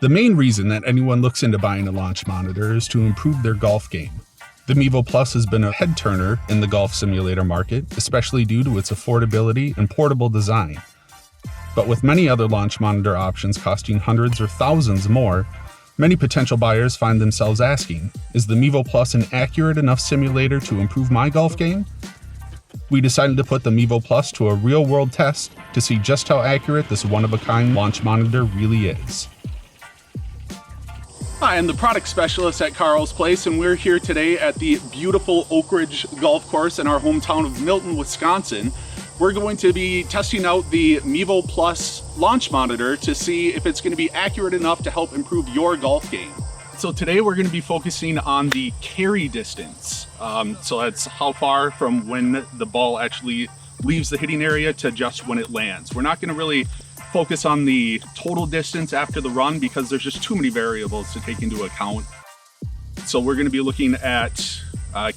The main reason that anyone looks into buying a launch monitor is to improve their golf game. The Mevo Plus has been a head turner in the golf simulator market, especially due to its affordability and portable design. But with many other launch monitor options costing hundreds or thousands more, many potential buyers find themselves asking, is the Mevo Plus an accurate enough simulator to improve my golf game? We decided to put the Mevo Plus to a real-world test to see just how accurate this one-of-a-kind launch monitor really is. Hi, I'm the product specialist at Carl's Place, and we're here today at the beautiful Oak Ridge Golf Course in our hometown of Milton, Wisconsin. We're going to be testing out the Mevo Plus launch monitor to see if it's going to be accurate enough to help improve your golf game. So today we're going to be focusing on the carry distance. So that's how far from when the ball actually leaves the hitting area to just when it lands. We're not going to really focus on the total distance after the run because there's just too many variables to take into account. So we're going to be looking at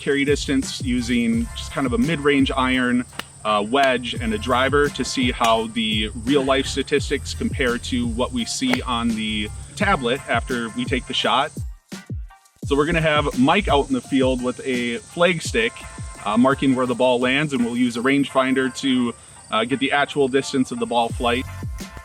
carry distance using just kind of a mid-range iron, wedge, and a driver to see how the real-life statistics compare to what we see on the tablet after we take the shot. So we're going to have Mike out in the field with a flag stick marking where the ball lands, and we'll use a rangefinder to get the actual distance of the ball flight.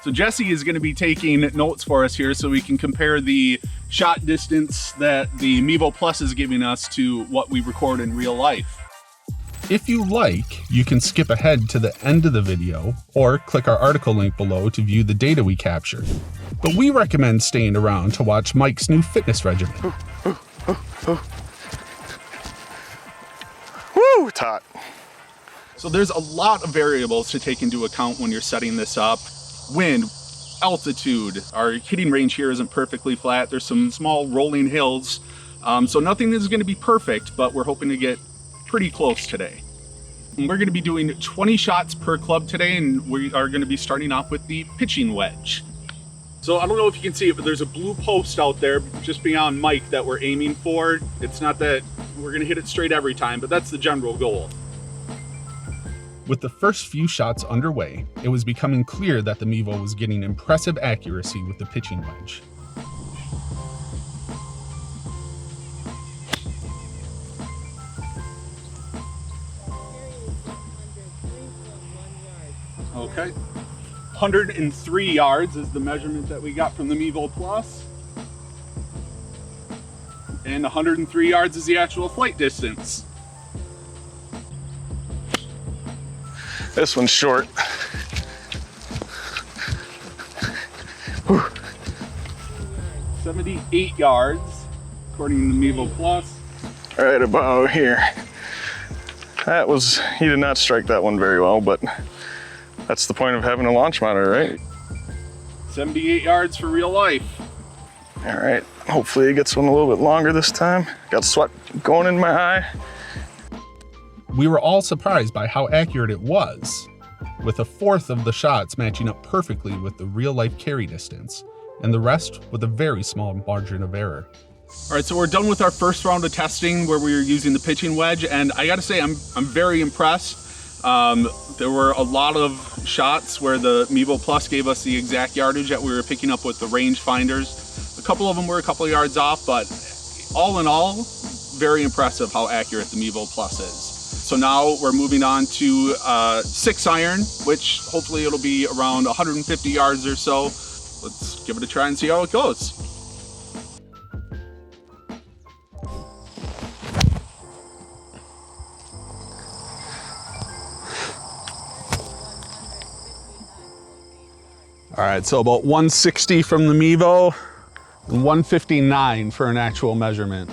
So Jesse is going to be taking notes for us here so we can compare the shot distance that the Mevo Plus is giving us to what we record in real life. If you like, you can skip ahead to the end of the video or click our article link below to view the data we captured. But we recommend staying around to watch Mike's new fitness regimen. Woo, it's hot. So there's a lot of variables to take into account when you're setting this up. Wind, altitude, our hitting range here isn't perfectly flat. There's some small rolling hills. So nothing is going to be perfect, but we're hoping to get pretty close today. And we're going to be doing 20 shots per club today, and we are going to be starting off with the pitching wedge. So I don't know if you can see it, but there's a blue post out there just beyond Mike that we're aiming for. It's not that we're going to hit it straight every time, but that's the general goal. With the first few shots underway, it was becoming clear that the Mevo was getting impressive accuracy with the pitching wedge. Okay. 103 yards is the measurement that we got from the Mevo Plus. And 103 yards is the actual flight distance. This one's short. Whew. 78 yards, according to the Mevo Plus. Right about here. He did not strike that one very well, but that's the point of having a launch monitor, right? 78 yards for real life. All right, hopefully it gets one a little bit longer this time. Got sweat going in my eye. We were all surprised by how accurate it was, with a fourth of the shots matching up perfectly with the real-life carry distance, and the rest with a very small margin of error. All right, so we're done with our first round of testing where we were using the pitching wedge, and I gotta say I'm very impressed. There were a lot of shots where the Mevo Plus gave us the exact yardage that we were picking up with the range finders. A couple of them were a couple of yards off, but all in all, very impressive how accurate the Mevo Plus is. So now we're moving on to 6 iron, which hopefully it'll be around 150 yards or so. Let's give it a try and see how it goes. All right, so about 160 from the Mevo and 159 for an actual measurement.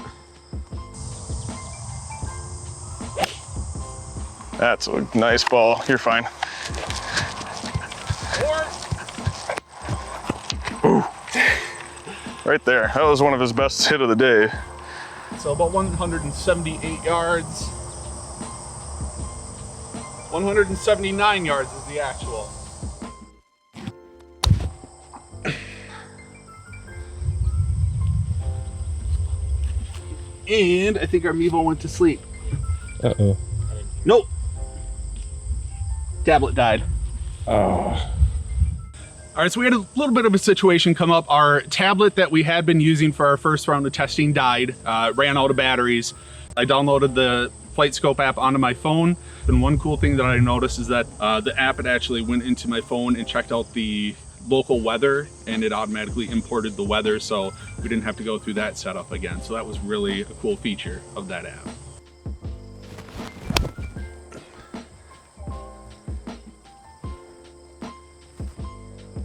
That's a nice ball. You're fine. Ooh. Right there. That was one of his best hit of the day. So about 178 yards. 179 yards is the actual. And I think our Mevo went to sleep. Uh-oh. Nope. Tablet died. Oh. All right, so we had a little bit of a situation come up. Our tablet that we had been using for our first round of testing died, ran out of batteries. I downloaded the Flightscope app onto my phone. And one cool thing that I noticed is that the app had actually went into my phone and checked out the local weather, and it automatically imported the weather, so we didn't have to go through that setup again. So that was really a cool feature of that app.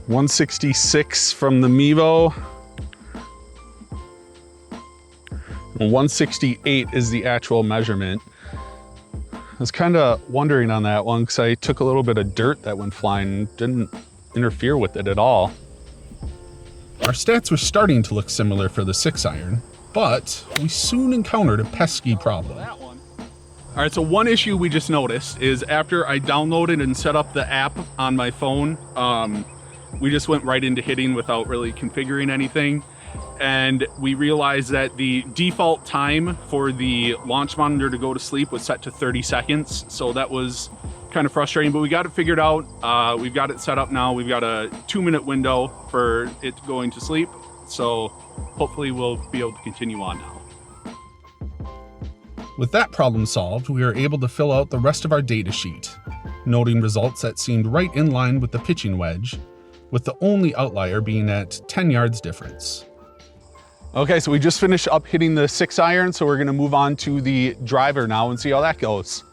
.166 from the Mevo. 168 is the actual measurement. I was kind of wondering on that one because I took a little bit of dirt that went flying, didn't interfere with it at all. Our stats were starting to look similar for the 6-iron, but we soon encountered a pesky problem. All right, so one issue we just noticed is after I downloaded and set up the app on my phone, we just went right into hitting without really configuring anything. And we realized that the default time for the launch monitor to go to sleep was set to 30 seconds. So that was kind of frustrating, but we got it figured out. We've got it set up now. We've got a 2-minute window for it going to sleep. So hopefully we'll be able to continue on now. With that problem solved, we were able to fill out the rest of our data sheet, noting results that seemed right in line with the pitching wedge, with the only outlier being at 10 yards difference. Okay, so we just finished up hitting the 6-iron, so we're gonna move on to the driver now and see how that goes.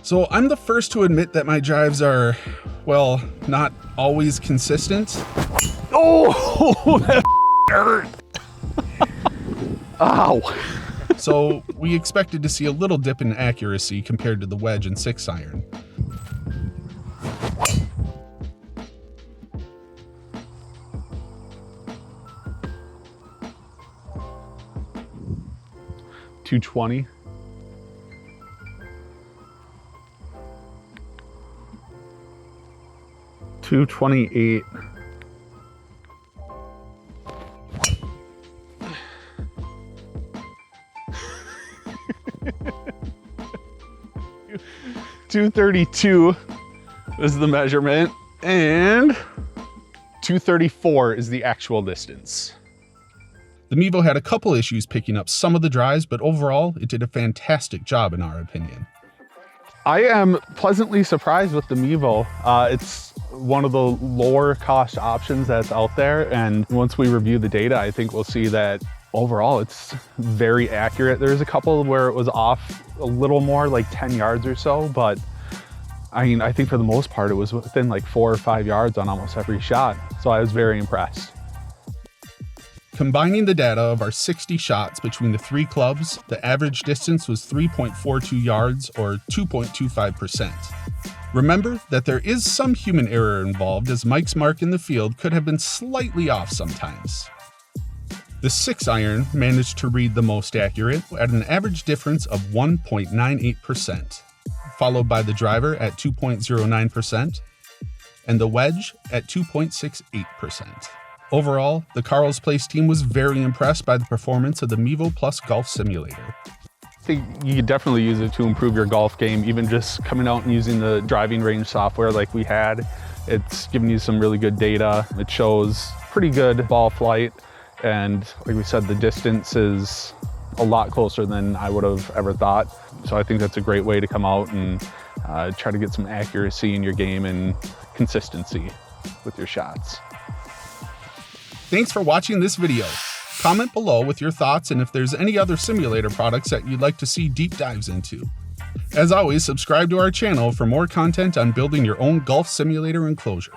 So I'm the first to admit that my drives are, well, not always consistent. Oh, that hurt. Ow. So we expected to see a little dip in accuracy compared to the wedge and 6-iron. .220. .228. .232 is the measurement, and .234 is the actual distance. The Mevo had a couple issues picking up some of the drives, but overall, it did a fantastic job in our opinion. I am pleasantly surprised with the Mevo. It's one of the lower cost options that's out there, and once we review the data, I think we'll see that overall it's very accurate. There's a couple where it was off a little more, like 10 yards or so, but I mean, I think for the most part it was within like 4 or 5 yards on almost every shot, so I was very impressed. Combining the data of our 60 shots between the 3 clubs, the average distance was 3.42 yards or 2.25%. Remember that there is some human error involved, as Mike's mark in the field could have been slightly off sometimes. The 6-iron managed to read the most accurate at an average difference of 1.98%, followed by the driver at 2.09% and the wedge at 2.68%. Overall, the Carl's Place team was very impressed by the performance of the Mevo Plus Golf Simulator. I think you could definitely use it to improve your golf game, even just coming out and using the driving range software like we had. It's giving you some really good data. It shows pretty good ball flight, and like we said, the distance is a lot closer than I would have ever thought. So I think that's a great way to come out and try to get some accuracy in your game and consistency with your shots. Thanks for watching this video. Comment below with your thoughts and if there's any other simulator products that you'd like to see deep dives into. As always, subscribe to our channel for more content on building your own golf simulator enclosure.